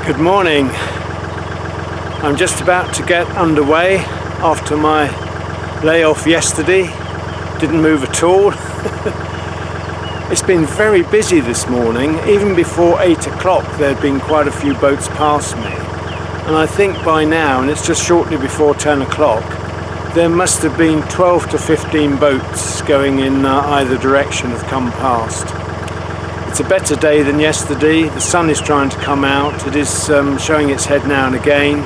Good morning. I'm just about to get underway after my layoff yesterday. Didn't move at all. It's been very busy this morning. Even before 8 o'clock there had been quite a few boats past me. And I think by now, and it's just shortly before 10 o'clock, there must have been 12 to 15 boats going in either direction have come past. It's a better day than yesterday. The sun is trying to come out. It is showing its head now and again.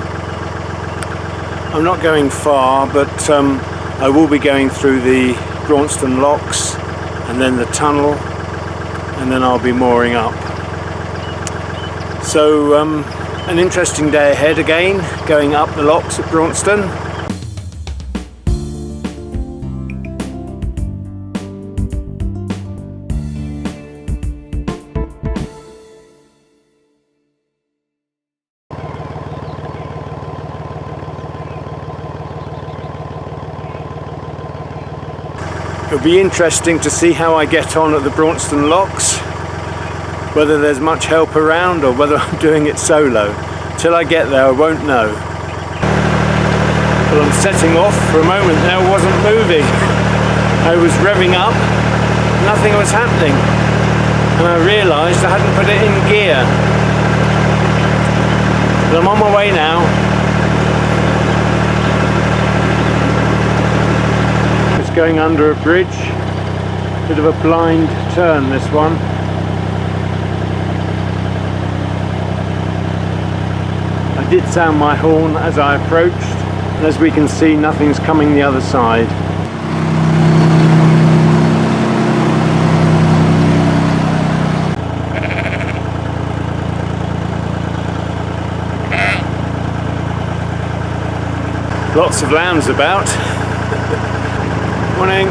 I'm not going far, but I will be going through the Braunston Locks and then the tunnel, and then I'll be mooring up. So an interesting day ahead again, going up the locks at Braunston. It'll be interesting to see how I get on at the Braunston Locks, whether there's much help around or whether I'm doing it solo. Till I get there I won't know. Well, I'm setting off. For a moment there I wasn't moving. I was revving up, nothing was happening, and I realised I hadn't put it in gear. But I'm on my way now. Going under a bridge, bit of a blind turn this one. I did sound my horn as I approached, and as we can see nothing's coming the other side. Lots of lambs about. Morning.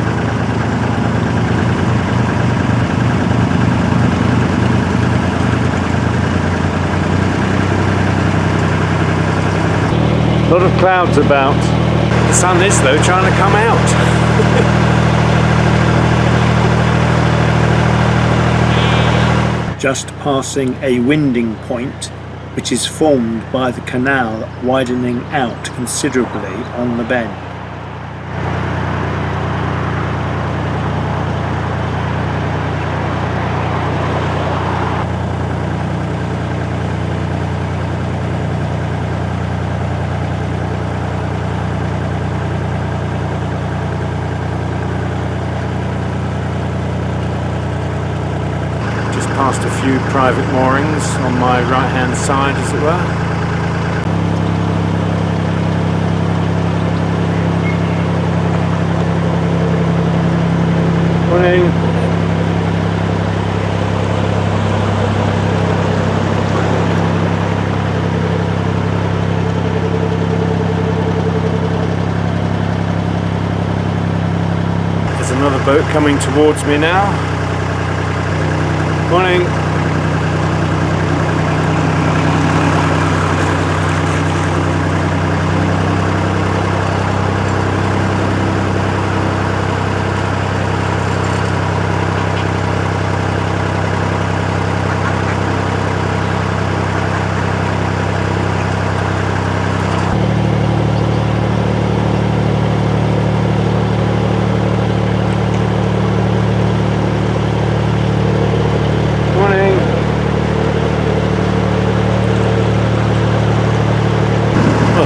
A lot of clouds about. The sun is though trying to come out. Just passing a winding point which is formed by the canal widening out considerably on the bend. Past a few private moorings on my right hand side, as it were. Morning. There's another boat coming towards me now. Morning.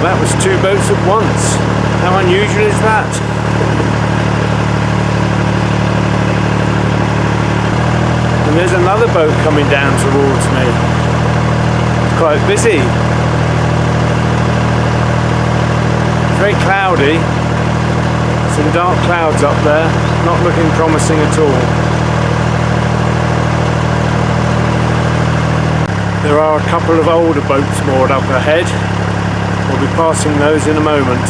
That was two boats at once. How unusual is that? And there's another boat coming down towards me. It's quite busy. It's very cloudy. Some dark clouds up there. Not looking promising at all. There are a couple of older boats moored up ahead. We'll be passing those in a moment.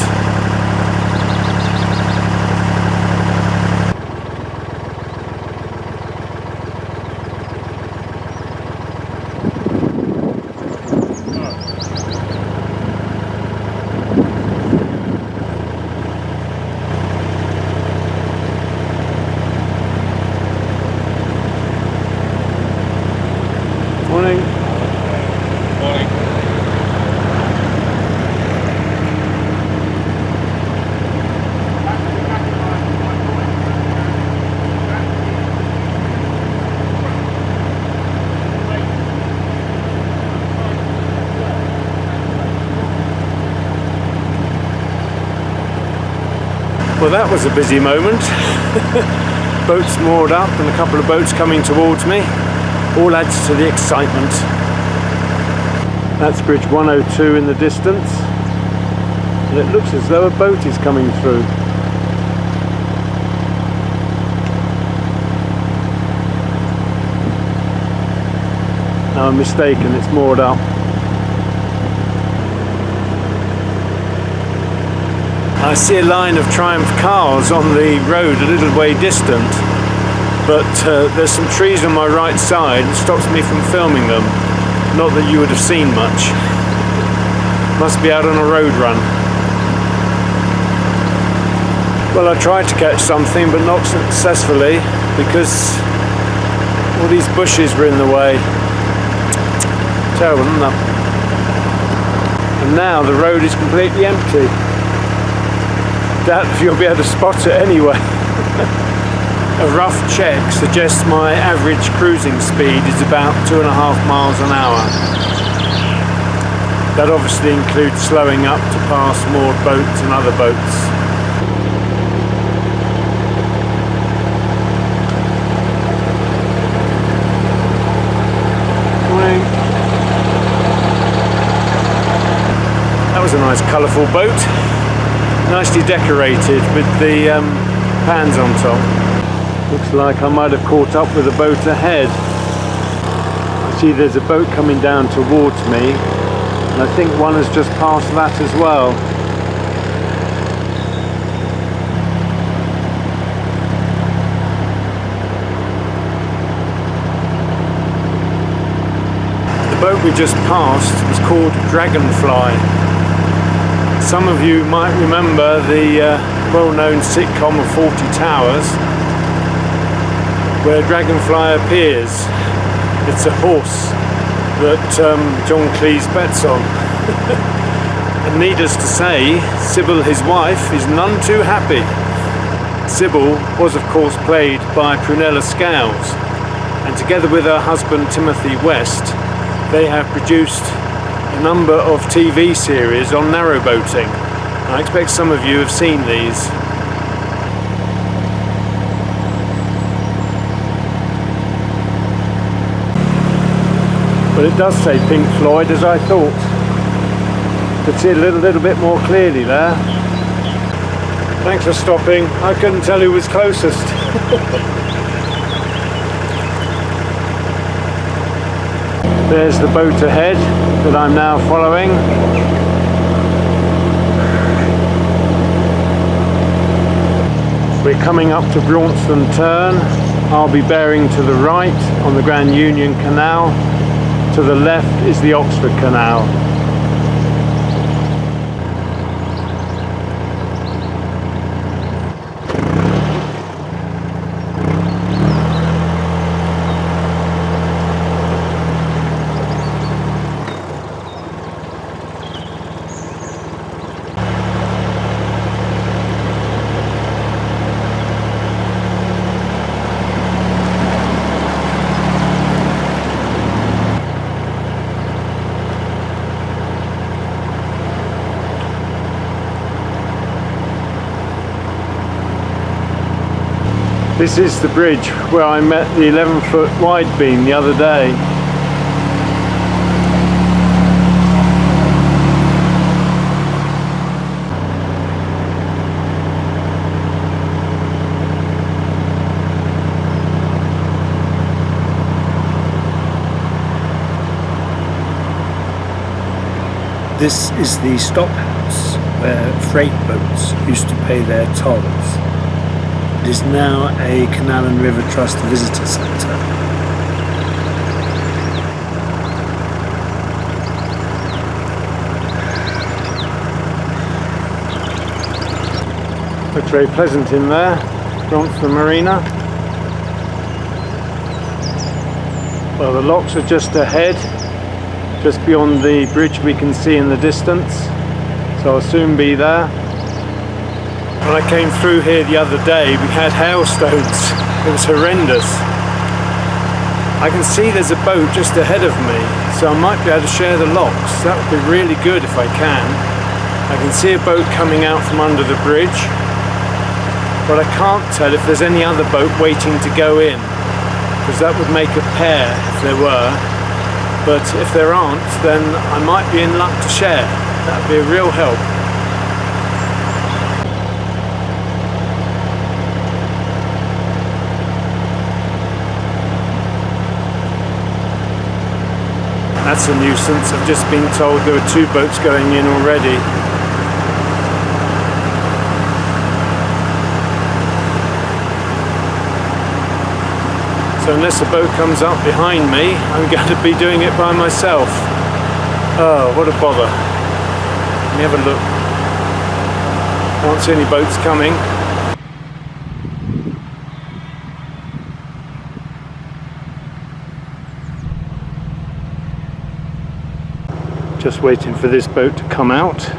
Morning. Morning. Well, that was a busy moment. Boats moored up and a couple of boats coming towards me. All adds to the excitement. That's Bridge 102 in the distance. And it looks as though a boat is coming through. No, I'm mistaken, it's moored up. I see a line of Triumph cars on the road a little way distant, but there's some trees on my right side and stops me from filming them. Not that you would have seen much. Must be out on a road run. Well, I tried to catch something, but not successfully, because all these bushes were in the way. Terrible, isn't it? And now the road is completely empty. Doubt if you'll be able to spot it anyway. A rough check suggests my average cruising speed is about 2.5 miles an hour. That obviously includes slowing up to pass moored boats and other boats. Morning. That was a nice colourful boat. Nicely decorated with the pans on top. Looks like I might have caught up with a boat ahead. I see there's a boat coming down towards me, and I think one has just passed that as well. The boat we just passed was called Dragonfly. Some of you might remember the well-known sitcom of 40 Towers, where Dragonfly appears. It's a horse that John Cleese bets on. And needless to say, Sybil, his wife, is none too happy. Sybil was of course played by Prunella Scales, and together with her husband Timothy West, they have produced a number of TV series on narrowboating. I expect some of you have seen these. But it does say Pink Floyd, as I thought. Could see it a little bit more clearly there. Thanks for stopping. I couldn't tell who was closest. There's the boat ahead that I'm now following. We're coming up to Braunston Turn. I'll be bearing to the right on the Grand Union Canal. To the left is the Oxford Canal. This is the bridge where I met the 11-foot wide beam the other day. This is the stop house where freight boats used to pay their tolls. It is now a Canal and River Trust visitor centre. Looks very pleasant in there, Braunston Marina. Well, the locks are just ahead, just beyond the bridge we can see in the distance, so I'll soon be there. When I came through here the other day, we had hailstones. It was horrendous. I can see there's a boat just ahead of me, so I might be able to share the locks. That would be really good if I can. I can see a boat coming out from under the bridge. but I can't tell if there's any other boat waiting to go in, because that would make a pair if there were. But if there aren't, then I might be in luck to share. That would be a real help. That's a nuisance. I've just been told there are 2 boats going in already. So unless a boat comes up behind me, I'm going to be doing it by myself. Oh, what a bother. Let me have a look. Can't see any boats coming. Just waiting for this boat to come out,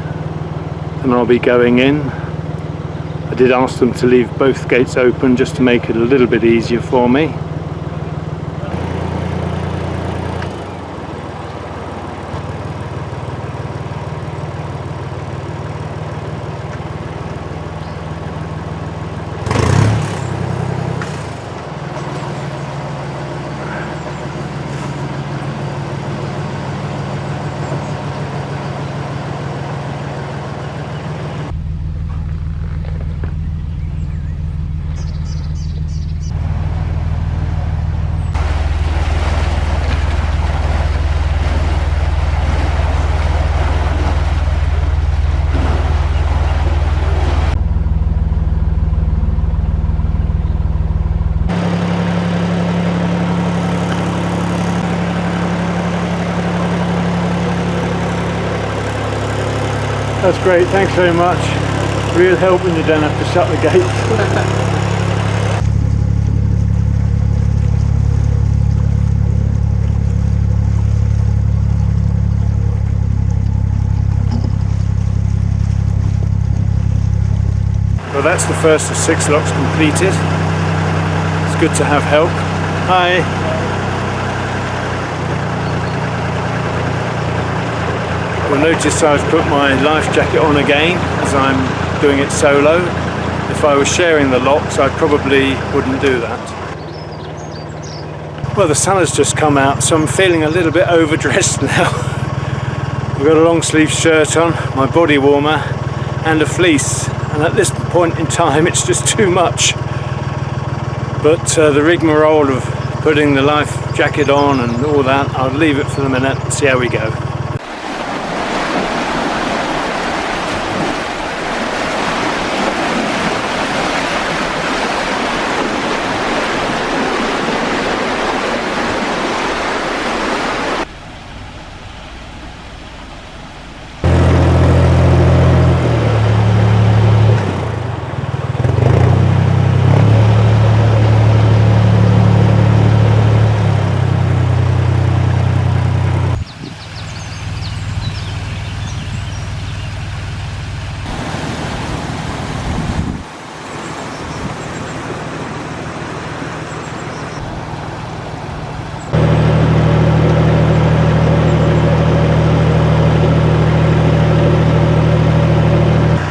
and I'll be going in. I did ask them to leave both gates open just to make it a little bit easier for me. That's great, thanks very much. Real help when you don't have to shut the gates. Well, that's the first of 6 locks completed. It's good to have help. Hi. You'll notice I've put my life jacket on again as I'm doing it solo. If I was sharing the locks, I probably wouldn't do that. Well, the sun has just come out, so I'm feeling a little bit overdressed now. I've got a long sleeve shirt on, my body warmer and a fleece, and at this point in time it's just too much. But the rigmarole of putting the life jacket on and all that, I'll leave it for the minute and see how we go.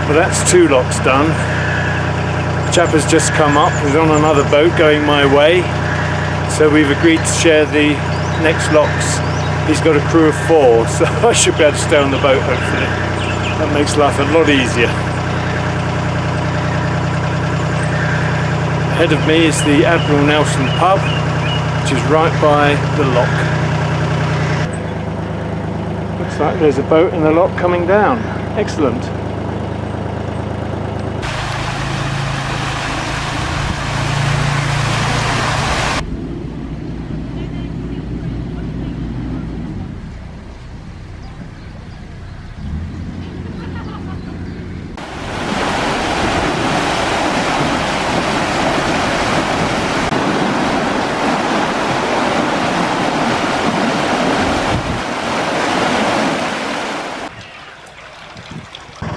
Well, that's 2 locks done. The chap has just come up, he's on another boat going my way, so we've agreed to share the next locks. He's got a crew of 4, so I should be able to stay on the boat hopefully. That makes life a lot easier. Ahead of me is the Admiral Nelson pub, which is right by the lock. Looks like there's a boat in the lock coming down. Excellent.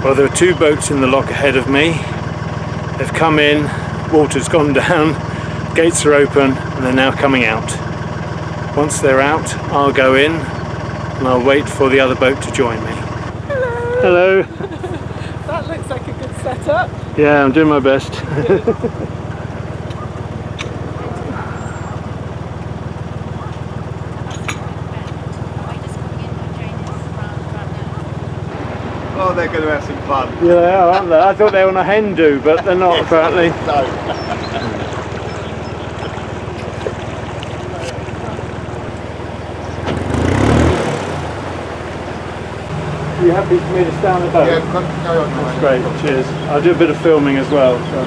Well, there are 2 boats in the lock ahead of me. They've come in, water's gone down, gates are open, and they're now coming out. Once they're out, I'll go in and I'll wait for the other boat to join me. Hello! Hello! That looks like a good setup. Yeah, I'm doing my best. Oh, they're going to have some fun. Yeah, they are, aren't they? I thought they were on a hen do, but they're not apparently. No. Are you happy for me to stay on the boat? Yeah, go on. That's great, cheers. I'll do a bit of filming as well. So.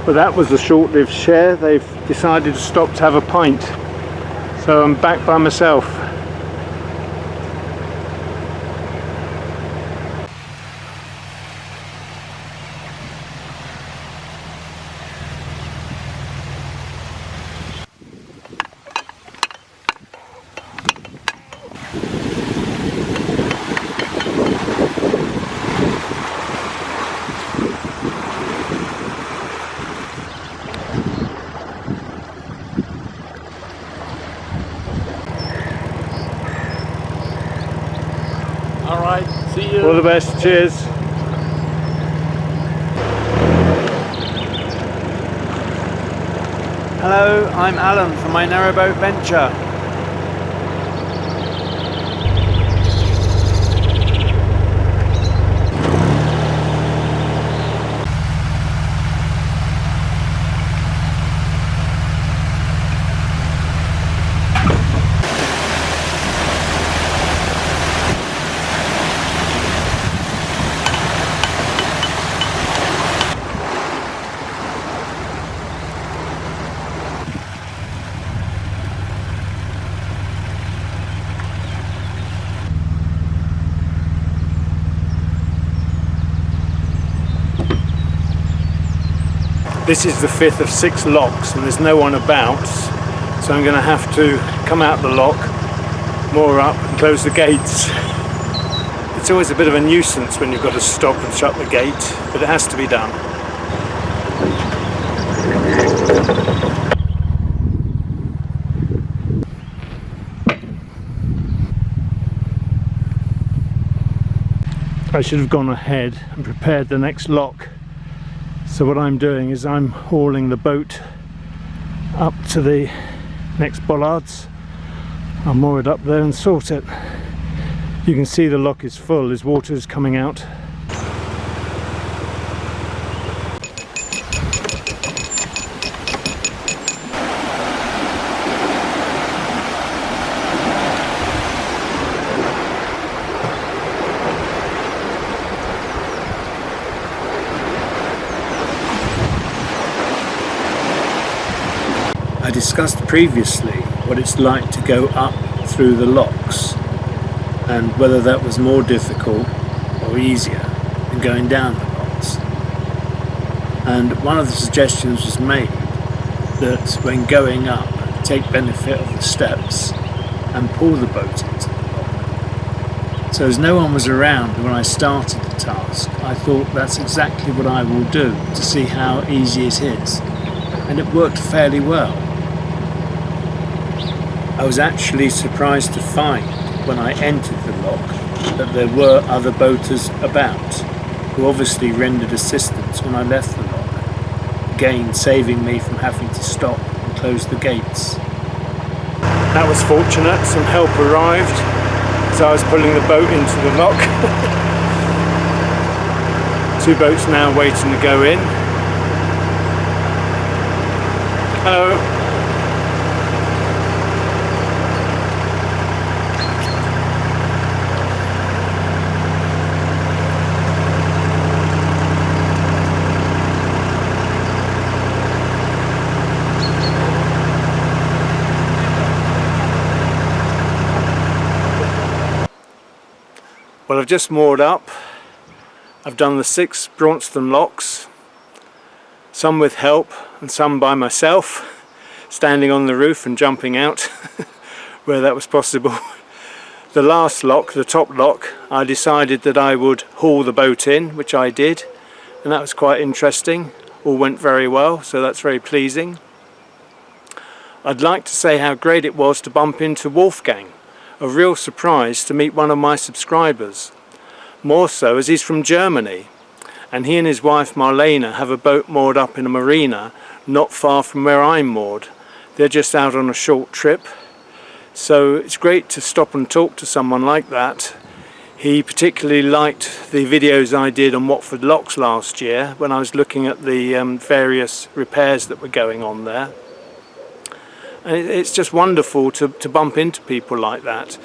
But that was a short-lived share. They've decided to stop to have a pint. So I'm back by myself. Alright, see you. All the best, cheers. Hello, I'm Alan from my narrowboat venture. This is the fifth of 6 locks and there's no one about, so I'm going to have to come out the lock, moor up and close the gates. It's always a bit of a nuisance when you've got to stop and shut the gate, but it has to be done. I should have gone ahead and prepared the next lock. So what I'm doing is I'm hauling the boat up to the next bollards. I'll moor it up there and sort it. You can see the lock is full, there's water coming out. I discussed previously what it's like to go up through the locks and whether that was more difficult or easier than going down the locks. And one of the suggestions was made that when going up, take benefit of the steps and pull the boat into the lock. So as no one was around when I started the task, I thought that's exactly what I will do to see how easy it is. And it worked fairly well. I was actually surprised to find when I entered the lock that there were other boaters about who obviously rendered assistance when I left the lock, again saving me from having to stop and close the gates. That was fortunate, some help arrived as I was pulling the boat into the lock. 2 boats now waiting to go in. Hello. Well, I've just moored up. I've done the 6 Braunston locks, some with help and some by myself, standing on the roof and jumping out where that was possible. the last lock, the top lock, I decided that I would haul the boat in, which I did, and that was quite interesting. All went very well, so that's very pleasing. I'd like to say how great it was to bump into Wolfgang. A real surprise to meet one of my subscribers. More so as he's from Germany, and he and his wife Marlena have a boat moored up in a marina not far from where I'm moored. They're just out on a short trip, so it's great to stop and talk to someone like that. He particularly liked the videos I did on Watford Locks last year when I was looking at the various repairs that were going on there. And it's just wonderful to bump into people like that,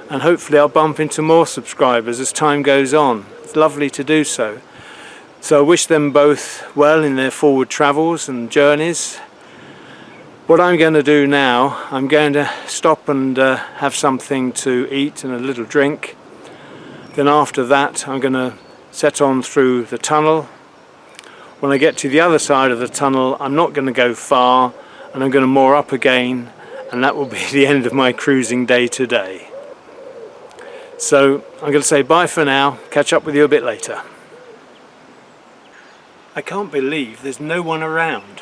and hopefully I'll bump into more subscribers as time goes on. It's lovely to do so. So I wish them both well in their forward travels and journeys. What I'm going to do now, I'm going to stop and have something to eat and a little drink. Then after that I'm going to set on through the tunnel. When I get to the other side of the tunnel, I'm not going to go far, and I'm going to moor up again, and that will be the end of my cruising day today. So I'm going to say bye for now, catch up with you a bit later. I can't believe there's no one around.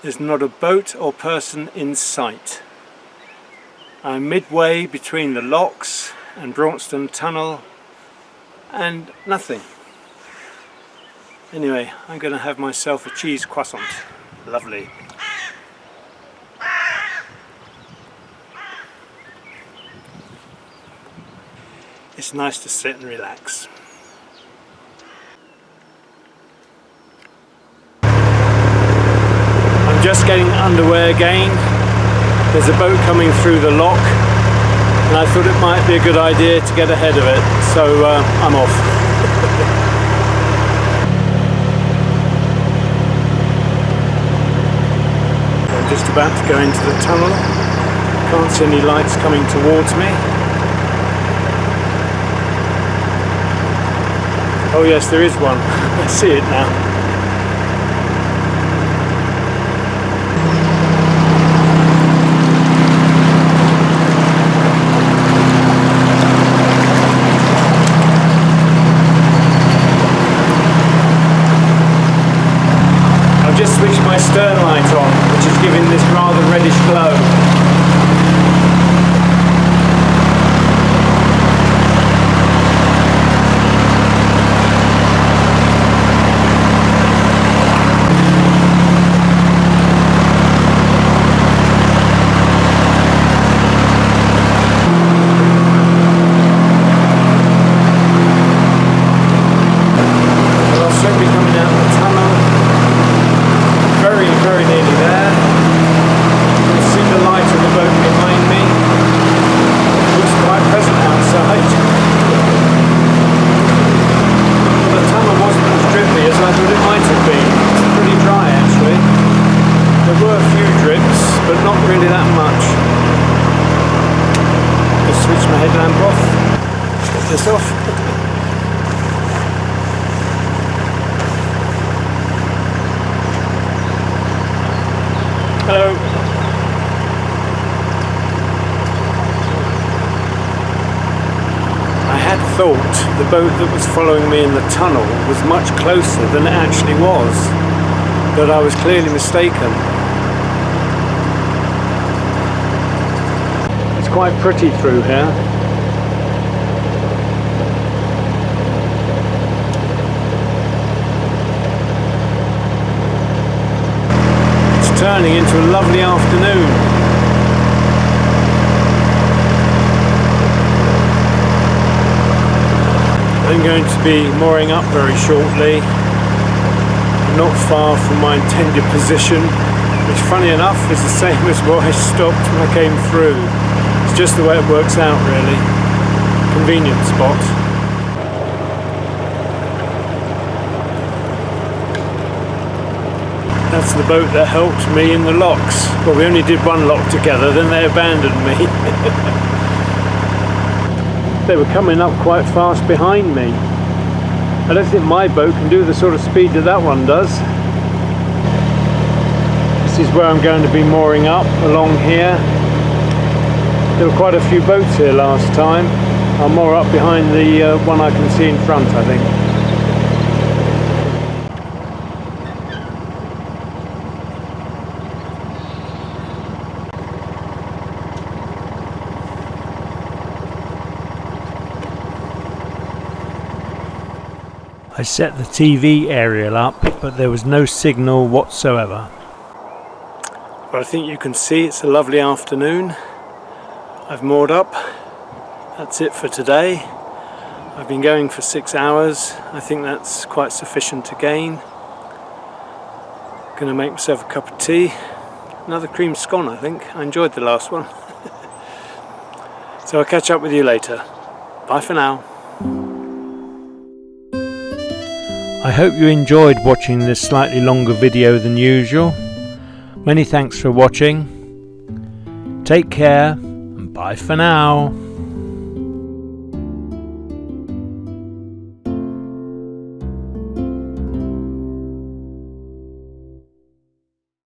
There's not a boat or person in sight. I'm midway between the locks and Braunston Tunnel and nothing. Anyway, I'm going to have myself a cheese croissant. Lovely. It's nice to sit and relax. I'm just getting underway again. There's a boat coming through the lock, and I thought it might be a good idea to get ahead of it, so I'm off. I'm just about to go into the tunnel. Can't see any lights coming towards me. Oh yes, there is one. I see it now. I've just switched my stern light on, which is giving this rather reddish glow. Hello. I had thought the boat that was following me in the tunnel was much closer than it actually was, but I was clearly mistaken. It's quite pretty through here. Turning into a lovely afternoon. I'm going to be mooring up very shortly, not far from my intended position, which funny enough is the same as where I stopped when I came through. It's just the way it works out really. Convenient spot. That's the boat that helped me in the locks. Well, we only did one lock together, then they abandoned me. They were coming up quite fast behind me. I don't think my boat can do the sort of speed that that one does. This is where I'm going to be mooring up, along here. There were quite a few boats here last time. I'm more up behind the one I can see in front, I think. I set the TV aerial up, but there was no signal whatsoever. But I think you can see it's a lovely afternoon. I've moored up. That's it for today. I've been going for 6 hours. I think that's quite sufficient to gain. Gonna make myself a cup of tea. Another cream scone, I think. I enjoyed the last one. So I'll catch up with you later. Bye for now. I hope you enjoyed watching this slightly longer video than usual. Many thanks for watching. Take care and bye for now.